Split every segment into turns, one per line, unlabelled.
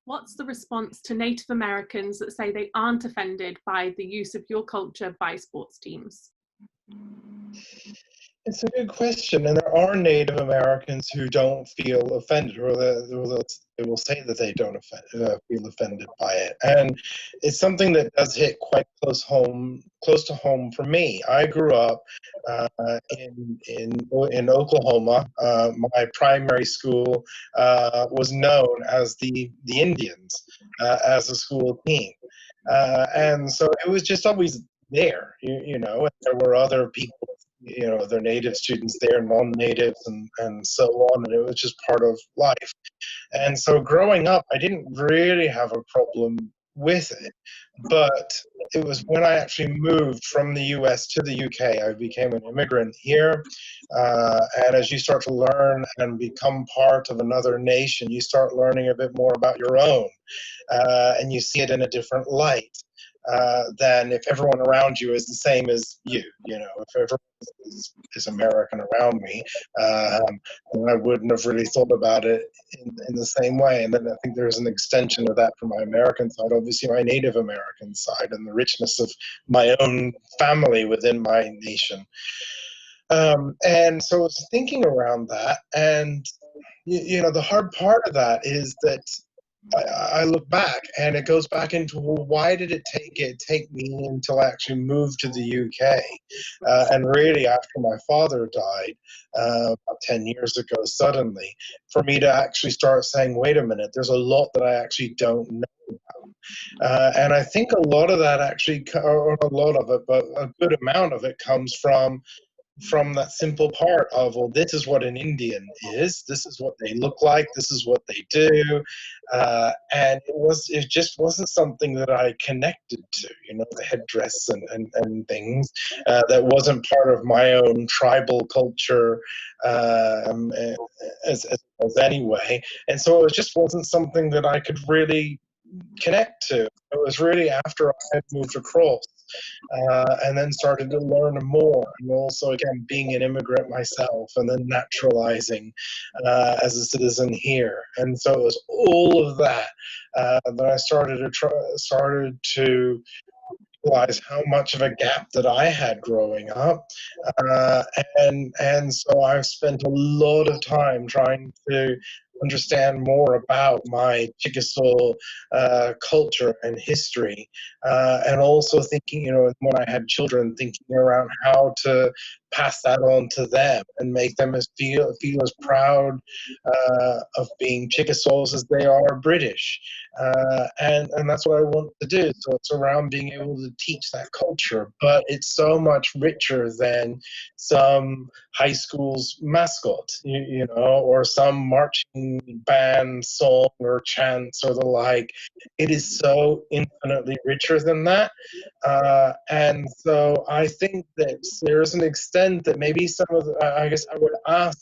What's the response to Native Americans that say they aren't offended by the use of your culture by sports teams?
It's a good question, and there are Native Americans who don't feel offended, or they will say that they don't feel offended by it. And it's something that does hit quite close to home for me. I grew up in Oklahoma. My primary school was known as the Indians as a school team, and so it was just always there, you know. And there were other people, you know, other native students there, non-natives, and so on, and it was just part of life. And so growing up, I didn't really have a problem with it, but it was when I actually moved from the US to the UK. I became an immigrant here, and as you start to learn and become part of another nation, you start learning a bit more about your own, and you see it in a different light. Than if everyone around you is the same as you. You know, if everyone is American around me, then I wouldn't have really thought about it in the same way. And then I think there's an extension of that from my American side, obviously my Native American side, and the richness of my own family within my nation. And so I was thinking around that, and you know, the hard part of that is that I look back, and it goes back into, well, why did it take me until I actually moved to the UK, and really after my father died about 10 years ago, suddenly, for me to actually start saying, wait a minute, there's a lot that I actually don't know about. And I think a lot of that actually, or a lot of it, but a good amount of it comes from that simple part of, well, this is what an Indian is, this is what they look like, this is what they do, and it just wasn't something that I connected to, you know, the headdress and things, that wasn't part of my own tribal culture, as anyway, and so it just wasn't something that I could really connect to. It was really after I had moved across, and then started to learn more, and also again being an immigrant myself, and then naturalizing as a citizen here. And so it was all of that that I started to realize how much of a gap that I had growing up, and so I've spent a lot of time trying to understand more about my Chickasaw culture and history, and also thinking, you know, when I had children, thinking around how to pass that on to them and make them feel as proud of being Chickasaws as they are British, and that's what I want to do. So it's around being able to teach that culture, but it's so much richer than some high school's mascot, you know, or some marching band song or chants or the like. It is so infinitely richer than that, and so I think that there's an extent that maybe some of I guess I would ask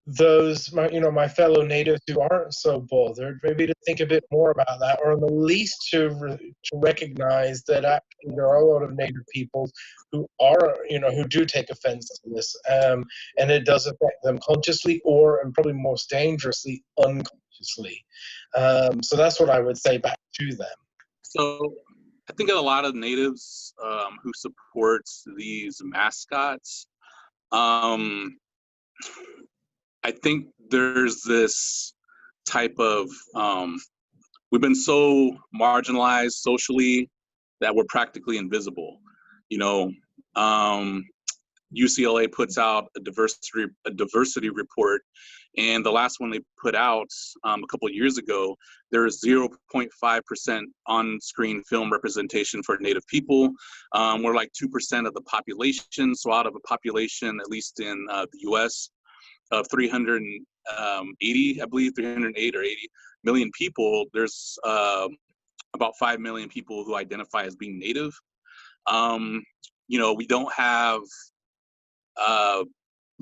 those, my fellow natives who aren't so bothered, maybe to think a bit more about that, or at the least to recognize that actually there are a lot of native peoples who are, who do take offense to this, and it does affect them consciously, and probably most dangerously, unconsciously. So that's what I would say back to them.
So I think a lot of natives who support these mascots, I think there's this type of, we've been so marginalized socially that we're practically invisible. UCLA puts out a diversity report, and the last one they put out a couple of years ago, there is 0.5% on-screen film representation for Native people. We're like 2% of the population. So out of a population, at least in the US, of 380, I believe 308 or 80 million people, there's about 5 million people who identify as being Native. We don't have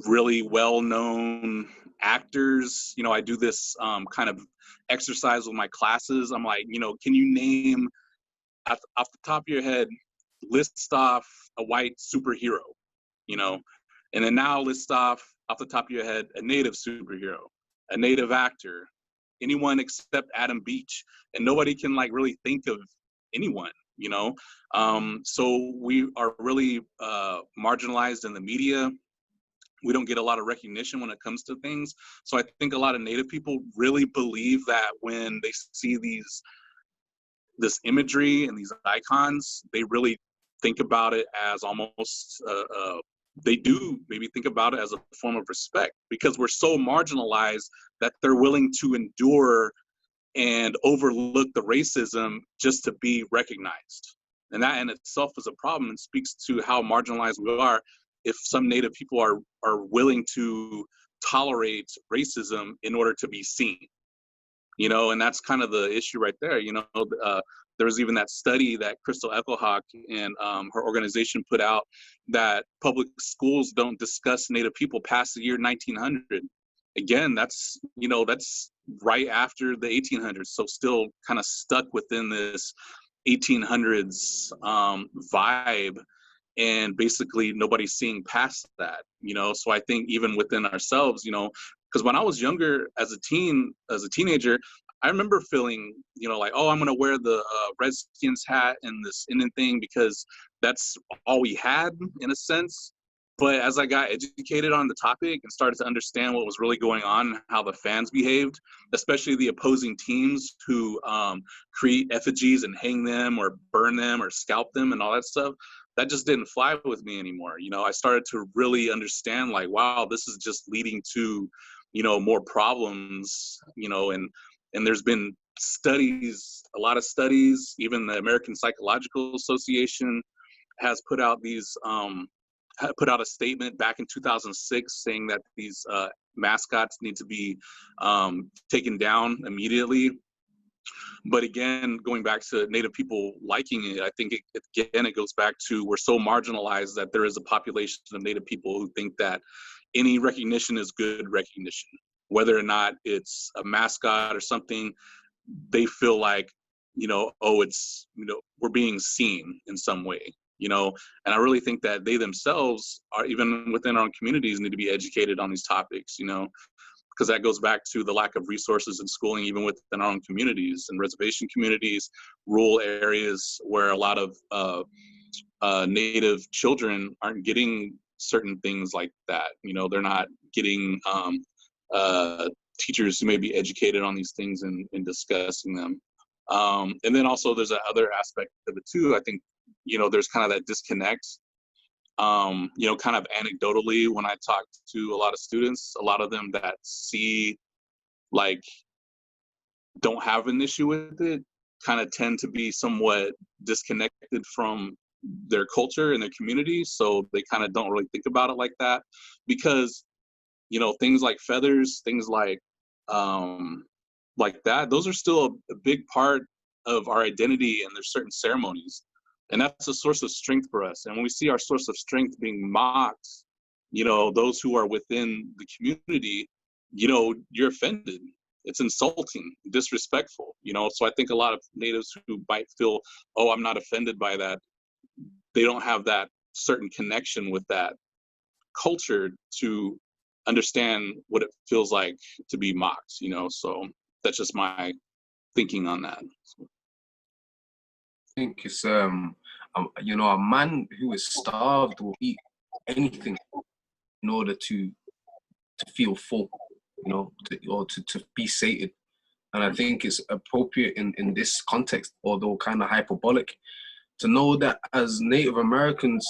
really well-known actors. I do this kind of exercise with my classes. I'm like, can you name, off the top of your head, list off a white superhero, and then now list off the top of your head a Native superhero, a Native actor, anyone except Adam Beach, and nobody can like really think of anyone, you know. So we are really marginalized in the media. We don't get a lot of recognition when it comes to things. So I think a lot of Native people really believe that when they see this imagery and these icons, they really think about it as almost they do maybe think about it as a form of respect, because we're so marginalized that they're willing to endure and overlook the racism just to be recognized. And that in itself is a problem and speaks to how marginalized we are. If some Native people are willing to tolerate racism in order to be seen, you know, and that's kind of the issue right there. You know, there was even that study that Crystal Ecclehawk and her organization put out, that public schools don't discuss Native people past the year 1900. Again, that's, you know, that's right after the 1800s. So still kind of stuck within this 1800s vibe, and basically nobody's seeing past that, you know. So I think even within ourselves, you know, because when I was younger as a teenager, I remember feeling, you know, like, oh, I'm gonna wear the Redskins hat and this Indian thing because that's all we had in a sense. But as I got educated on the topic and started to understand what was really going on and how the fans behaved, especially the opposing teams who create effigies and hang them or burn them or scalp them and all that stuff, that just didn't fly with me anymore. You know, I started to really understand, like, wow, this is just leading to, you know, more problems, you know, and there's been studies, a lot of studies, even the American Psychological Association has put out these, put out a statement back in 2006 saying that these mascots need to be taken down immediately. But again, going back to Native people liking it, I think it goes back to, we're so marginalized that there is a population of Native people who think that any recognition is good recognition. Whether or not it's a mascot or something, they feel like, you know, oh, it's, you know, we're being seen in some way, you know. And I really think that they themselves are, even within our own communities, need to be educated on these topics, you know, because that goes back to the lack of resources and schooling, even within our own communities and reservation communities, rural areas where a lot of Native children aren't getting certain things like that. You know, they're not getting teachers who may be educated on these things and discussing them. And then also there's another aspect of it too. I think, you know, there's kind of that disconnect. You know, kind of anecdotally, when I talk to a lot of students, a lot of them that see, like, don't have an issue with it, kind of tend to be somewhat disconnected from their culture and their community. So they kind of don't really think about it like that, because, you know, things like feathers, things like that, those are still a big part of our identity, and there's certain ceremonies. And that's a source of strength for us. And when we see our source of strength being mocked, you know, those who are within the community, you know, you're offended. It's insulting, disrespectful, you know. So I think a lot of Natives who might feel, oh, I'm not offended by that, they don't have that certain connection with that culture to understand what it feels like to be mocked, you know. So that's just my thinking on that.
I think it's you know, a man who is starved will eat anything in order to feel full, you know, or to be sated. And I think it's appropriate in this context, although kind of hyperbolic, to know that as Native Americans,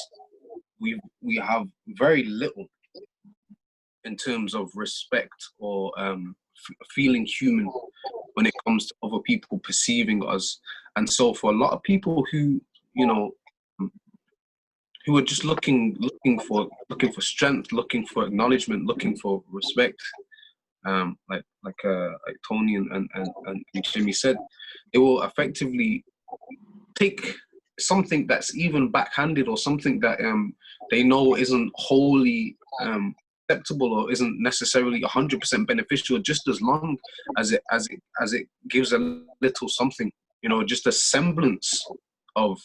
we have very little in terms of respect or feeling human when it comes to other people perceiving us. And so for a lot of people who, you know, who are just looking for strength, looking for acknowledgement, looking for respect, like Tony and Jimmy said, it will effectively take something that's even backhanded or something that they know isn't wholly acceptable or isn't necessarily 100% beneficial, just as long as it gives a little something, you know, just a semblance of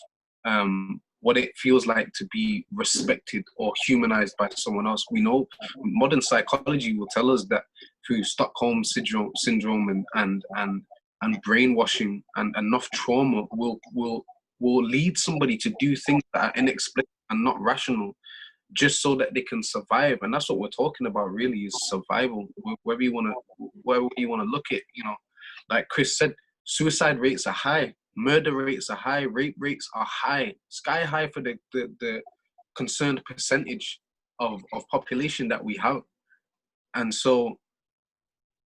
what it feels like to be respected or humanized by someone else. We know modern psychology will tell us that through Stockholm syndrome and brainwashing and enough trauma will lead somebody to do things that are inexplicable and not rational, just so that they can survive. And that's what we're talking about, really, is survival. Wherever you want to look at, you know, like Chris said, suicide rates are high, murder rates are high, rape rates are high, sky high for the concerned percentage of population that we have. And so,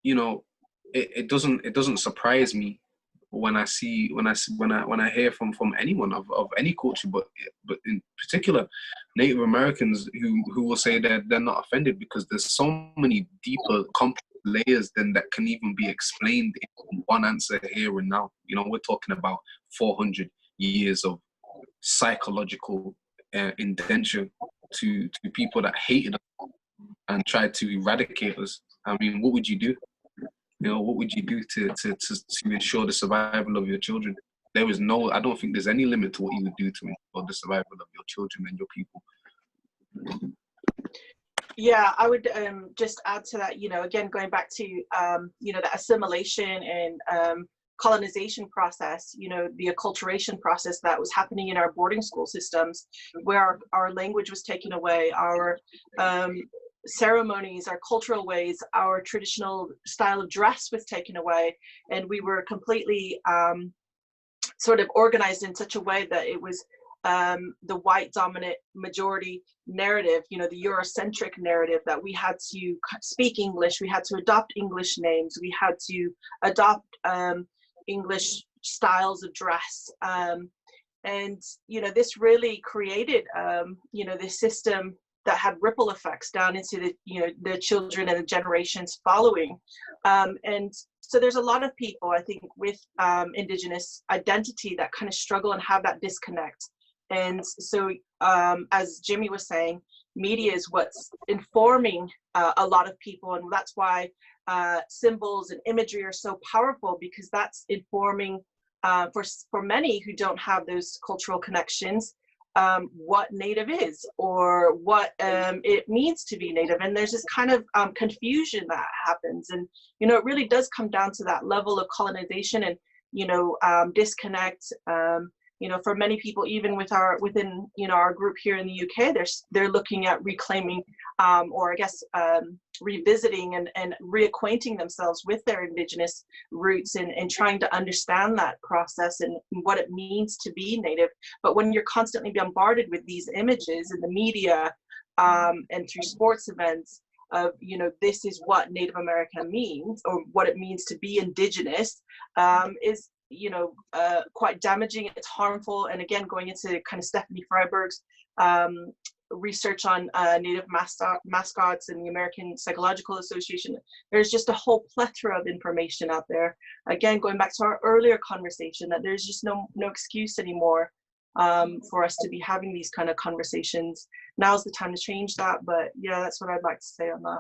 you know, it doesn't surprise me when I hear from anyone of any culture, but in particular Native Americans who will say that they're not offended, because there's so many deeper, complex layers than that can even be explained in one answer here and now. You know, we're talking about 400 years of psychological indenture to people that hated us and tried to eradicate us. I mean, what would you do? You know, what would you do to ensure the survival of your children? There is no, I don't think there's any limit to what you would do to ensure the survival of your children and your people.
Yeah, I would just add to that, you know, again, going back to, you know, the assimilation and colonization process, you know, the acculturation process that was happening in our boarding school systems, where our language was taken away, our ceremonies, our cultural ways, our traditional style of dress was taken away, and we were completely sort of organized in such a way that it was the white dominant majority narrative, you know, the Eurocentric narrative, that we had to speak English, we had to adopt English names, we had to adopt English styles of dress, and you know, this really created you know, this system that had ripple effects down into the, you know, the children and the generations following. And so there's a lot of people, I think, with Indigenous identity that kind of struggle and have that disconnect. And so, as Jimmy was saying, media is what's informing a lot of people, and that's why symbols and imagery are so powerful, because that's informing for many who don't have those cultural connections, what Native is, or what it means to be Native. And there's this kind of confusion that happens, and you know, it really does come down to that level of colonization and, you know, disconnect. You know, for many people, even within you know, our group here in the UK, they're looking at reclaiming or I guess revisiting and reacquainting themselves with their Indigenous roots, and trying to understand that process and what it means to be Native. But when you're constantly bombarded with these images in the media and through sports events of, you know, this is what Native American means, or what it means to be Indigenous, is, you know, quite damaging. It's harmful. And again, going into kind of Stephanie Freiberg's research on Native mascots and the American Psychological Association, there's just a whole plethora of information out there. Again, going back to our earlier conversation, that there's just no excuse anymore for us to be having these kind of conversations. Now's the time to change that. But yeah, that's what I'd like to say on that.